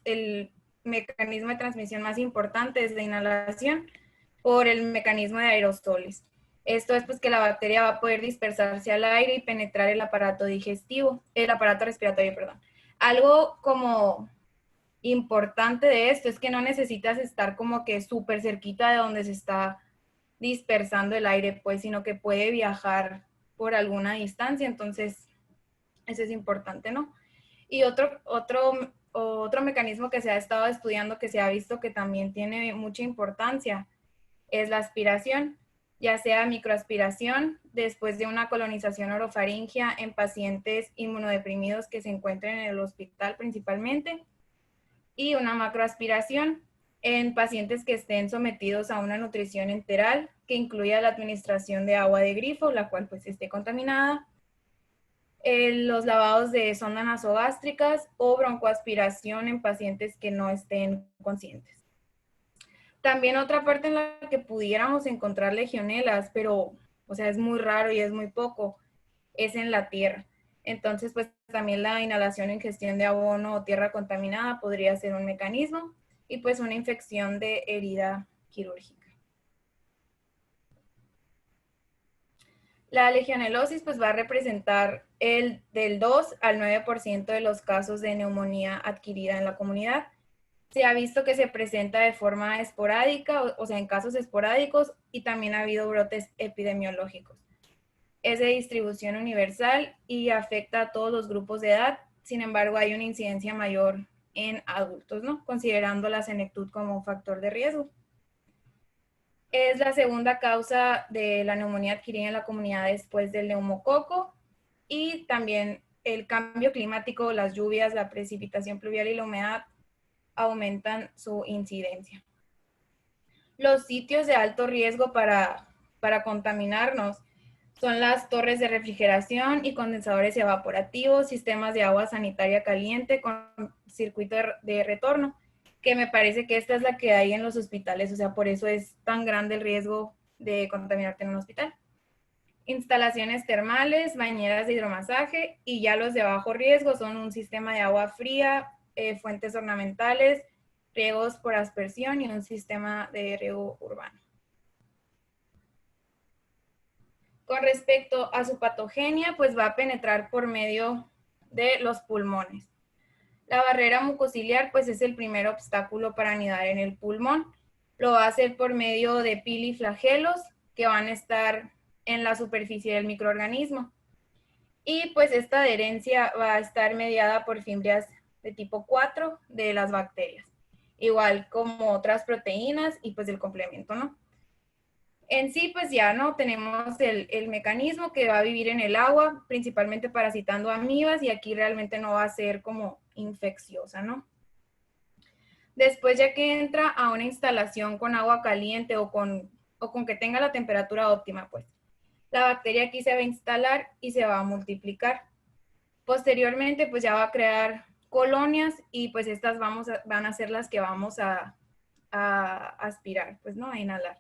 el mecanismo de transmisión más importante es la inhalación por el mecanismo de aerosoles. Esto es pues que la bacteria va a poder dispersarse al aire y penetrar el aparato respiratorio, perdón. Algo como importante de esto es que no necesitas estar como que súper cerquita de donde se está dispersando el aire, pues, sino que puede viajar por alguna distancia, entonces eso es importante, ¿no? Y otro mecanismo que se ha estado estudiando, que se ha visto que también tiene mucha importancia, es la aspiración, ya sea microaspiración después de una colonización orofaringia en pacientes inmunodeprimidos que se encuentren en el hospital principalmente, y una macroaspiración en pacientes que estén sometidos a una nutrición enteral que incluya la administración de agua de grifo, la cual pues esté contaminada, los lavados de sondas nasogástricas o broncoaspiración en pacientes que no estén conscientes. También otra parte en la que pudiéramos encontrar legionelas, pero o sea, es muy raro y es muy poco, es en la tierra. Entonces, pues también la inhalación o ingestión de abono o tierra contaminada podría ser un mecanismo, y pues una infección de herida quirúrgica. La legionelosis pues va a representar del 2 al 9% de los casos de neumonía adquirida en la comunidad. Se ha visto que se presenta de forma esporádica, o sea, en casos esporádicos, y también ha habido brotes epidemiológicos. Es de distribución universal y afecta a todos los grupos de edad. Sin embargo, hay una incidencia mayor en adultos, ¿no? Considerando la senectud como un factor de riesgo. Es la segunda causa de la neumonía adquirida en la comunidad después del neumococo, y también el cambio climático, las lluvias, la precipitación pluvial y la humedad aumentan su incidencia. Los sitios de alto riesgo para contaminarnos son las torres de refrigeración y condensadores evaporativos, sistemas de agua sanitaria caliente con circuito de retorno, que me parece que esta es la que hay en los hospitales, o sea, por eso es tan grande el riesgo de contaminarte en un hospital. Instalaciones termales, bañeras de hidromasaje, y ya los de bajo riesgo son un sistema de agua fría, fuentes ornamentales, riegos por aspersión y un sistema de riego urbano. Con respecto a su patogenia, pues va a penetrar por medio de los pulmones. La barrera mucociliar, pues es el primer obstáculo para anidar en el pulmón. Lo va a hacer por medio de piliflagelos que van a estar en la superficie del microorganismo. Y pues esta adherencia va a estar mediada por fimbrias de tipo 4 de las bacterias, igual como otras proteínas y pues el complemento, ¿no? En sí, pues ya no tenemos el mecanismo que va a vivir en el agua, principalmente parasitando amibas, y aquí realmente no va a ser como infecciosa, ¿no? Después, ya que entra a una instalación con agua caliente o con que tenga la temperatura óptima, pues la bacteria aquí se va a instalar y se va a multiplicar. Posteriormente, pues ya va a crear colonias, y pues estas van a ser las que vamos a aspirar, pues, ¿no? A inhalar.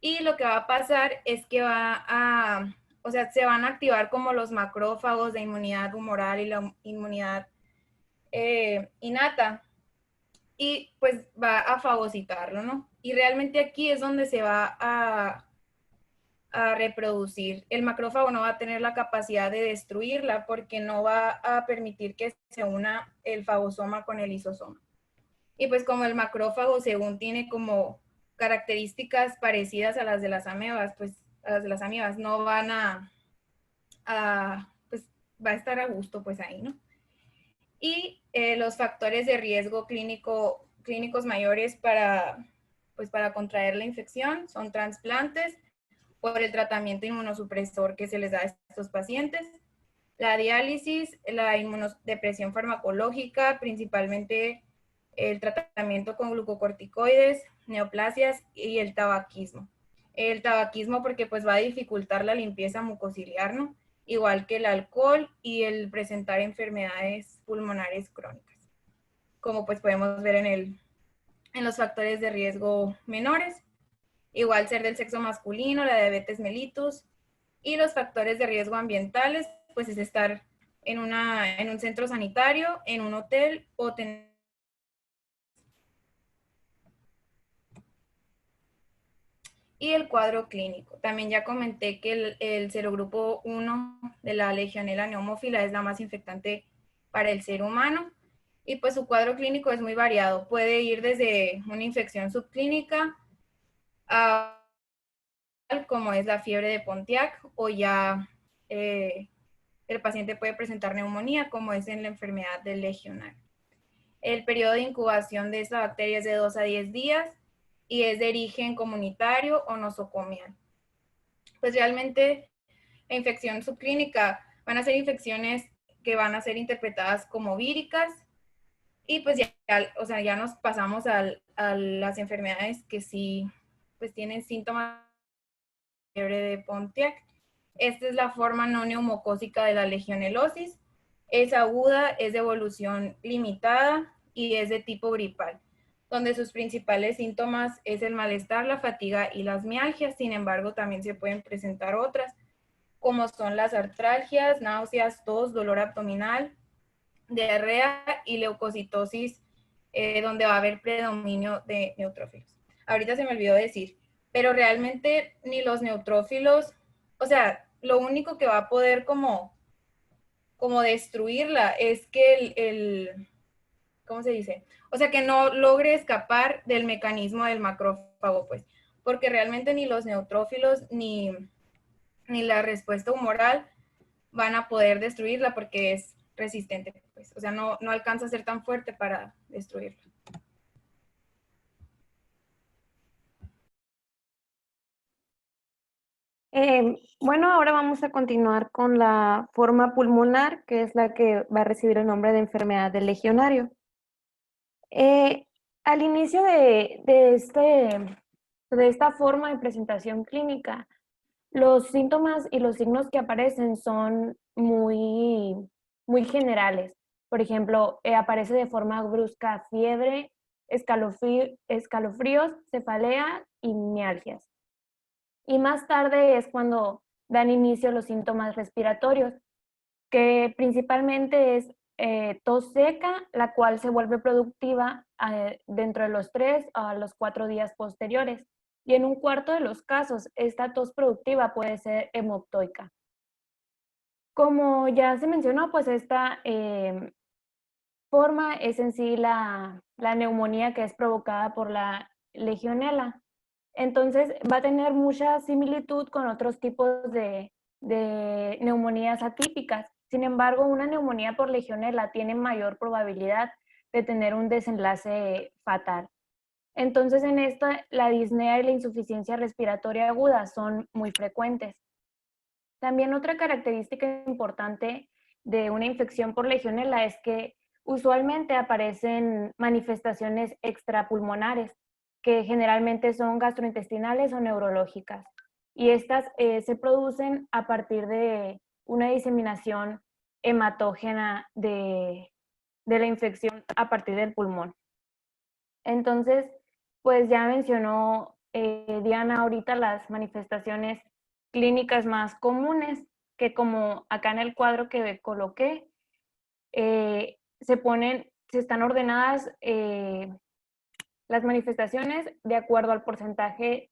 Y lo que va a pasar es que o sea, se van a activar como los macrófagos de inmunidad humoral y la inmunidad innata, y pues va a fagocitarlo, ¿no? Y realmente aquí es donde se va a reproducir. El macrófago no va a tener la capacidad de destruirla porque no va a permitir que se una el fagosoma con el lisosoma. Y pues como el macrófago, según tiene como características parecidas a las de las amebas, pues a las de las amibas, no van pues va a estar a gusto pues ahí, ¿no? Y los factores de riesgo clínicos mayores para contraer la infección son trasplantes por el tratamiento inmunosupresor que se les da a estos pacientes, la diálisis, la inmunodepresión farmacológica, principalmente el tratamiento con glucocorticoides, neoplasias, y el tabaquismo. El tabaquismo porque pues va a dificultar la limpieza mucociliar, ¿no? Igual que el alcohol y el presentar enfermedades pulmonares crónicas, como pues podemos ver en los factores de riesgo menores. Igual ser del sexo masculino, la diabetes mellitus, y los factores de riesgo ambientales, pues es estar en un centro sanitario, en un hotel o tener. Y el cuadro clínico. También ya comenté que el serogrupo 1 de la Legionella neumófila es la más infectante para el ser humano, y pues su cuadro clínico es muy variado. Puede ir desde una infección subclínica a como es la fiebre de Pontiac, o ya el paciente puede presentar neumonía, como es en la enfermedad del legionario. El periodo de incubación de esta bacteria es de 2 a 10 días y es de origen comunitario o nosocomial. Pues realmente la infección subclínica van a ser infecciones que van a ser interpretadas como víricas, y pues ya nos pasamos a las enfermedades que sí pues tienen síntomas de fiebre de Pontiac. Esta es la forma no neumocócica de la legionelosis. Es aguda, es de evolución limitada y es de tipo gripal. donde sus principales síntomas es el malestar, la fatiga y las mialgias. Sin embargo, también se pueden presentar otras, como son las artralgias, náuseas, tos, dolor abdominal, diarrea y leucocitosis, donde va a haber predominio de neutrófilos. Ahorita se me olvidó decir, pero realmente ni los neutrófilos, o sea, lo único que va a poder como destruirla es que ¿cómo se dice? O sea, que no logre escapar del mecanismo del macrófago, pues, porque realmente ni los neutrófilos ni la respuesta humoral van a poder destruirla porque es resistente, pues, o sea, no alcanza a ser tan fuerte para destruirla. Bueno, ahora vamos a continuar con la forma pulmonar, que es la que va a recibir el nombre de enfermedad del legionario. Al inicio de esta forma de presentación clínica, los síntomas y los signos que aparecen son muy, muy generales. Por ejemplo, aparece de forma brusca fiebre, escalofríos, cefalea y mialgias. Y más tarde es cuando dan inicio los síntomas respiratorios, que principalmente es tos seca, la cual se vuelve productiva dentro de los 3 a los 4 días posteriores. Y en un cuarto de los casos, esta tos productiva puede ser hemoptoica. Como ya se mencionó, pues esta forma es en sí la neumonía que es provocada por la legionela. Entonces va a tener mucha similitud con otros tipos de neumonías atípicas. Sin embargo, una neumonía por legionela tiene mayor probabilidad de tener un desenlace fatal. Entonces, en esta, la disnea y la insuficiencia respiratoria aguda son muy frecuentes. También otra característica importante de una infección por legionela es que usualmente aparecen manifestaciones extrapulmonares, que generalmente son gastrointestinales o neurológicas. Y estas se producen a partir de una diseminación hematógena de la infección a partir del pulmón. Entonces, pues ya mencionó Diana ahorita las manifestaciones clínicas más comunes, que como acá en el cuadro que coloqué, se están ordenadas las manifestaciones de acuerdo al porcentaje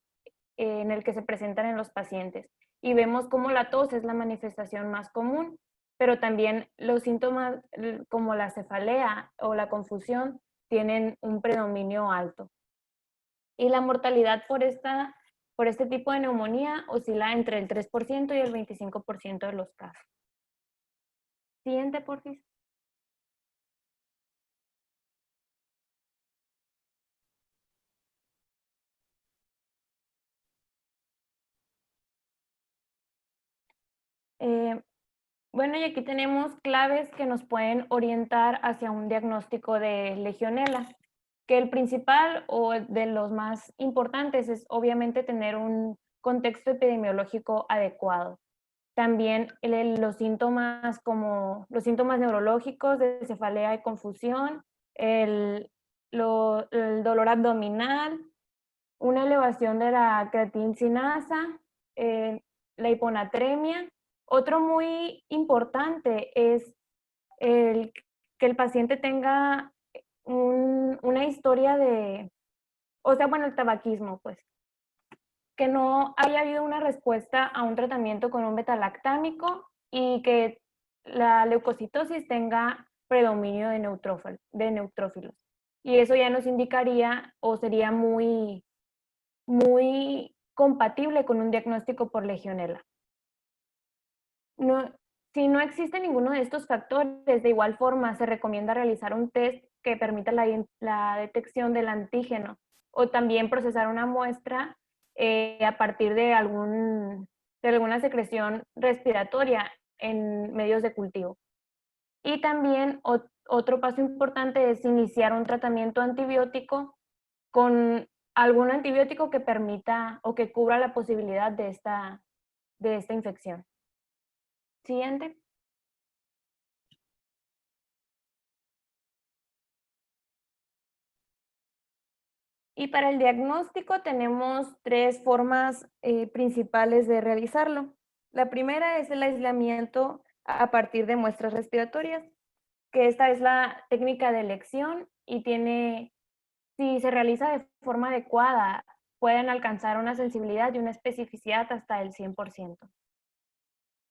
en el que se presentan en los pacientes. Y vemos cómo la tos es la manifestación más común, pero también los síntomas como la cefalea o la confusión tienen un predominio alto. Y la mortalidad por este tipo de neumonía oscila entre el 3% y el 25% de los casos. Siguiente, porfis. Bueno, y aquí tenemos claves que nos pueden orientar hacia un diagnóstico de legionela, que el principal o de los más importantes es obviamente tener un contexto epidemiológico adecuado. También los síntomas como los síntomas neurológicos de cefalea y confusión, el dolor abdominal, una elevación de la creatincinasa, la hiponatremia. Otro muy importante es que el paciente tenga una historia el tabaquismo, pues, que no haya habido una respuesta a un tratamiento con un betalactámico y que la leucocitosis tenga predominio de neutrófilos. Y eso ya nos indicaría o sería muy, muy compatible con un diagnóstico por legionela. Si no existe ninguno de estos factores, de igual forma se recomienda realizar un test que permita la detección del antígeno o también procesar una muestra a partir de alguna secreción respiratoria en medios de cultivo. Y también otro paso importante es iniciar un tratamiento antibiótico con algún antibiótico que permita o que cubra la posibilidad de esta infección. Siguiente. Y para el diagnóstico tenemos 3 formas principales de realizarlo. La primera es el aislamiento a partir de muestras respiratorias, que esta es la técnica de elección y si se realiza de forma adecuada, pueden alcanzar una sensibilidad y una especificidad hasta el 100%.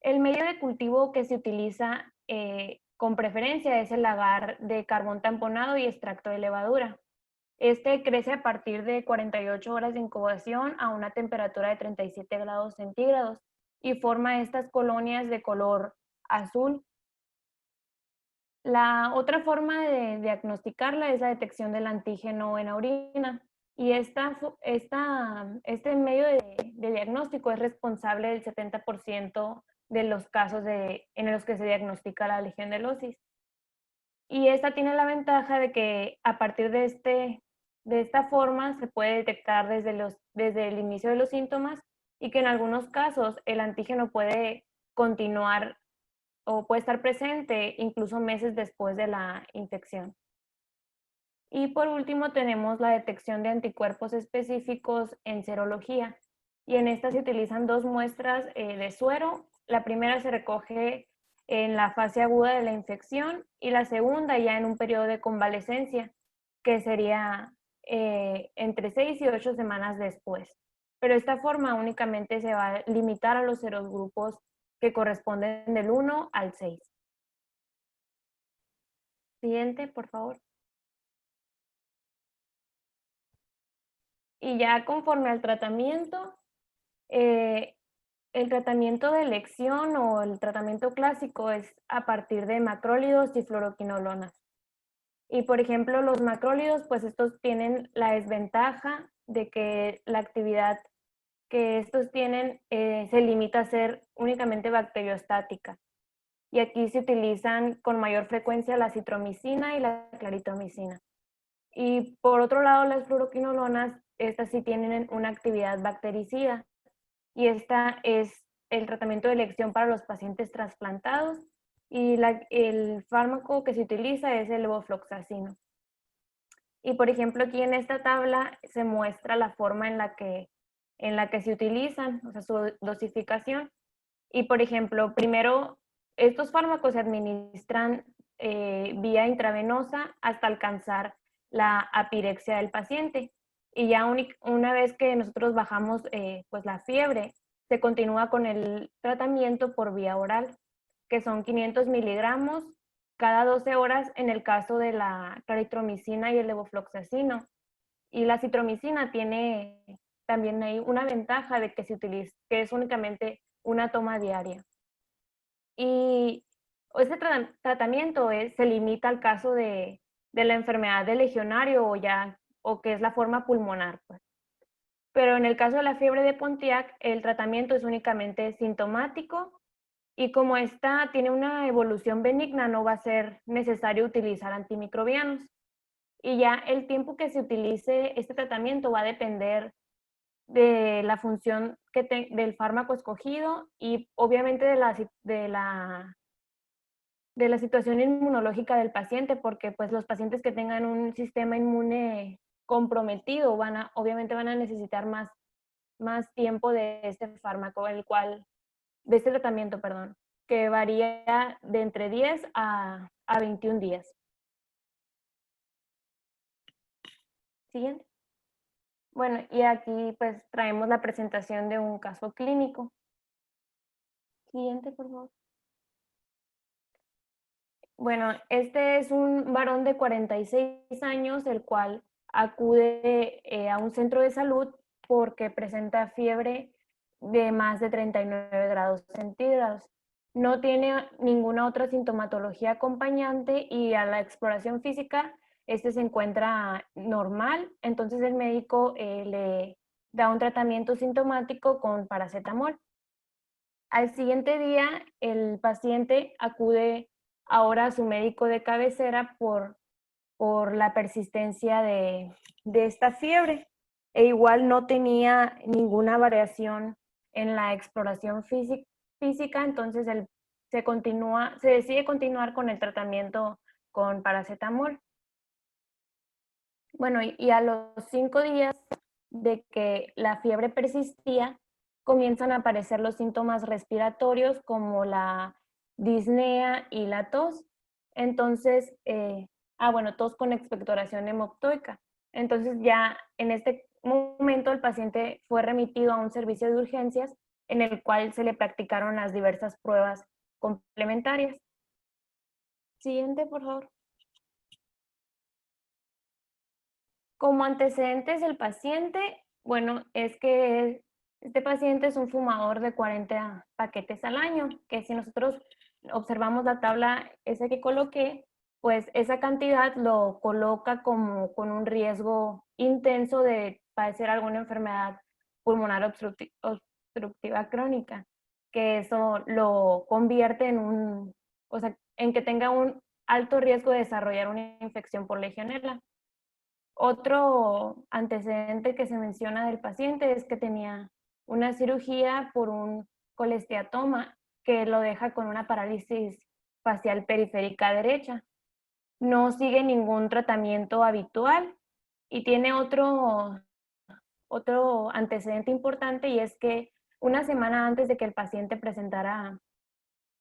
El medio de cultivo que se utiliza con preferencia es el agar de carbón tamponado y extracto de levadura. Este crece a partir de 48 horas de incubación a una temperatura de 37 grados centígrados y forma estas colonias de color azul. La otra forma de diagnosticarla es la detección del antígeno en la orina. Y este medio de diagnóstico es responsable del 70% de los casos en los que se diagnostica la legionelosis. Y esta tiene la ventaja de que a partir de esta forma se puede detectar desde el inicio de los síntomas y que en algunos casos el antígeno puede continuar o puede estar presente incluso meses después de la infección. Y por último tenemos la detección de anticuerpos específicos en serología. Y en esta se utilizan 2 muestras de suero. La primera se recoge en la fase aguda de la infección y la segunda ya en un periodo de convalecencia, que sería entre 6 y 8 semanas después. Pero esta forma únicamente se va a limitar a los serogrupos que corresponden del 1 al 6. Siguiente, por favor. Y ya conforme al tratamiento, el tratamiento de elección o el tratamiento clásico es a partir de macrólidos y fluoroquinolonas. Y por ejemplo, los macrólidos, pues estos tienen la desventaja de que la actividad que estos tienen se limita a ser únicamente bacteriostática. Y aquí se utilizan con mayor frecuencia la citromicina y la claritromicina. Y por otro lado, las fluoroquinolonas, estas sí tienen una actividad bactericida. Y esta es el tratamiento de elección para los pacientes trasplantados. Y el fármaco que se utiliza es el levofloxacino. Y por ejemplo, aquí en esta tabla se muestra la forma en la que se utilizan, o sea, su dosificación. Y por ejemplo, primero, estos fármacos se administran vía intravenosa hasta alcanzar la apirexia del paciente. Y ya una vez que nosotros bajamos pues la fiebre, se continúa con el tratamiento por vía oral, que son 500 miligramos cada 12 horas en el caso de la claritromicina y el levofloxacino. Y la citromicina tiene también ahí una ventaja de que que es únicamente una toma diaria. Y este tratamiento se limita al caso de la enfermedad del legionario o que es la forma pulmonar, pues. Pero en el caso de la fiebre de Pontiac, el tratamiento es únicamente sintomático y como esta tiene una evolución benigna, no va a ser necesario utilizar antimicrobianos. Y ya el tiempo que se utilice este tratamiento va a depender de la función del fármaco escogido y obviamente de la situación inmunológica del paciente, porque pues los pacientes que tengan un sistema inmune comprometido obviamente van a necesitar más tiempo de este fármaco, de este tratamiento, perdón, que varía de entre 10 a 21 días. Siguiente. Bueno, y aquí pues traemos la presentación de un caso clínico. Siguiente, por favor. Bueno, este es un varón de 46 años, el cual acude a un centro de salud porque presenta fiebre de más de 39 grados centígrados. No tiene ninguna otra sintomatología acompañante y a la exploración física este se encuentra normal, entonces el médico le da un tratamiento sintomático con paracetamol. Al siguiente día, el paciente acude ahora a su médico de cabecera por la persistencia de esta fiebre. E igual no tenía ninguna variación en la exploración física, entonces se decide continuar con el tratamiento con paracetamol. Bueno, y a los 5 días de que la fiebre persistía, comienzan a aparecer los síntomas respiratorios como la disnea y la tos. Entonces, bueno, tos con expectoración hemoctóica. Entonces ya en este momento el paciente fue remitido a un servicio de urgencias en el cual se le practicaron las diversas pruebas complementarias. Siguiente, por favor. Como antecedentes del paciente, bueno, es que este paciente es un fumador de 40 paquetes al año, que si nosotros observamos la tabla esa que coloqué, pues esa cantidad lo coloca como con un riesgo intenso de padecer alguna enfermedad pulmonar obstructiva crónica, que eso lo convierte o sea, en que tenga un alto riesgo de desarrollar una infección por Legionela. Otro antecedente que se menciona del paciente es que tenía una cirugía por un colesteatoma que lo deja con una parálisis facial periférica derecha. No sigue ningún tratamiento habitual y tiene otro antecedente importante, y es que una semana antes de que el paciente presentara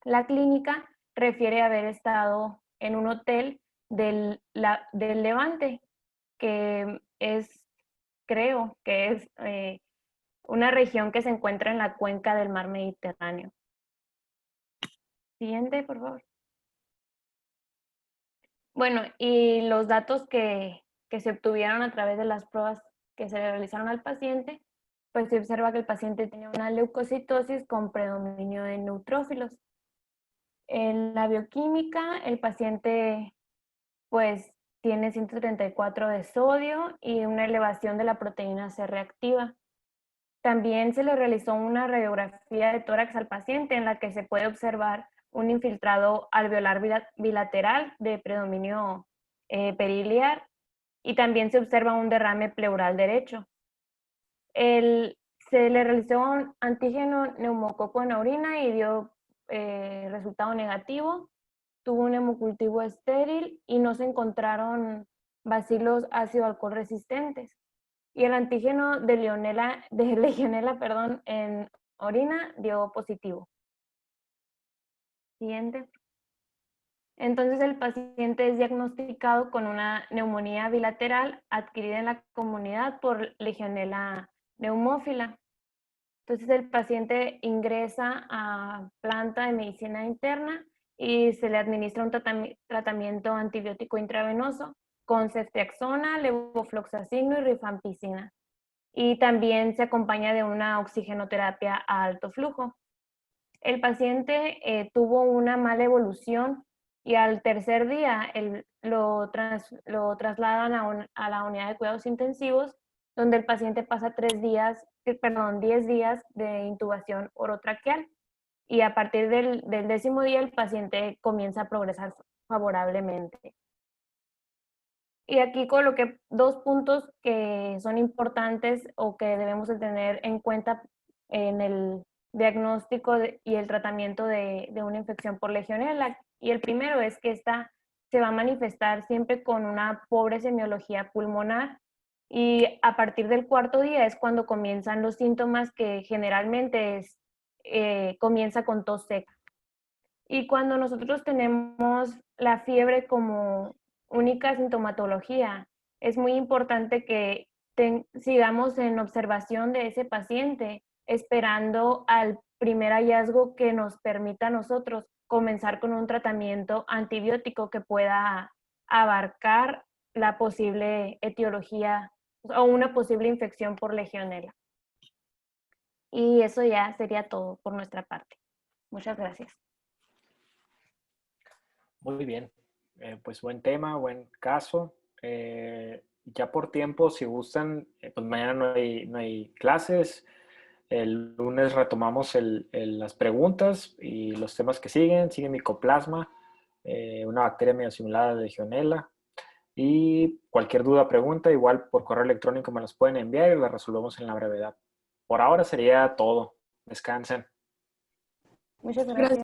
la clínica, refiere haber estado en un hotel del Levante, que creo que es una región que se encuentra en la cuenca del mar Mediterráneo. Siguiente, por favor. Bueno, y los datos que se obtuvieron a través de las pruebas que se le realizaron al paciente, pues se observa que el paciente tenía una leucocitosis con predominio de neutrófilos. En la bioquímica, el paciente pues tiene 134 de sodio y una elevación de la proteína C reactiva. También se le realizó una radiografía de tórax al paciente en la que se puede observar un infiltrado alveolar bilateral de predominio periliar, y también se observa un derrame pleural derecho. Se le realizó un antígeno neumococo en la orina y dio resultado negativo. Tuvo un hemocultivo estéril y no se encontraron bacilos ácido-alcohol resistentes. Y el antígeno de Legionela, en orina dio positivo. Siguiente. Entonces el paciente es diagnosticado con una neumonía bilateral adquirida en la comunidad por Legionela pneumófila. Entonces el paciente ingresa a planta de medicina interna y se le administra un tratamiento antibiótico intravenoso con ceftriaxona, levofloxacino y rifampicina. Y también se acompaña de una oxigenoterapia a alto flujo. El paciente tuvo una mala evolución y al tercer día lo trasladan a la unidad de cuidados intensivos, donde el paciente pasa 10 días de intubación orotraqueal. Y a partir del 10º día el paciente comienza a progresar favorablemente. Y aquí coloqué 2 puntos que son importantes o que debemos de tener en cuenta en el diagnóstico y el tratamiento de una infección por Legionela. Y el primero es que esta se va a manifestar siempre con una pobre semiología pulmonar, y a partir del 4º día es cuando comienzan los síntomas, que generalmente comienza con tos seca. Y cuando nosotros tenemos la fiebre como única sintomatología, es muy importante que sigamos en observación de ese paciente, esperando al primer hallazgo que nos permita a nosotros comenzar con un tratamiento antibiótico que pueda abarcar la posible etiología o una posible infección por Legionela. Y eso ya sería todo por nuestra parte. Muchas gracias. Muy bien, pues buen tema, buen caso. Ya por tiempo, si gustan, pues mañana no hay clases. El lunes retomamos las preguntas y los temas que siguen. Sigue Mycoplasma, una bacteria medio similar a la Legionela. Y cualquier duda, pregunta, igual por correo electrónico me las pueden enviar y las resolvemos en la brevedad. Por ahora sería todo. Descansen. Muchas gracias.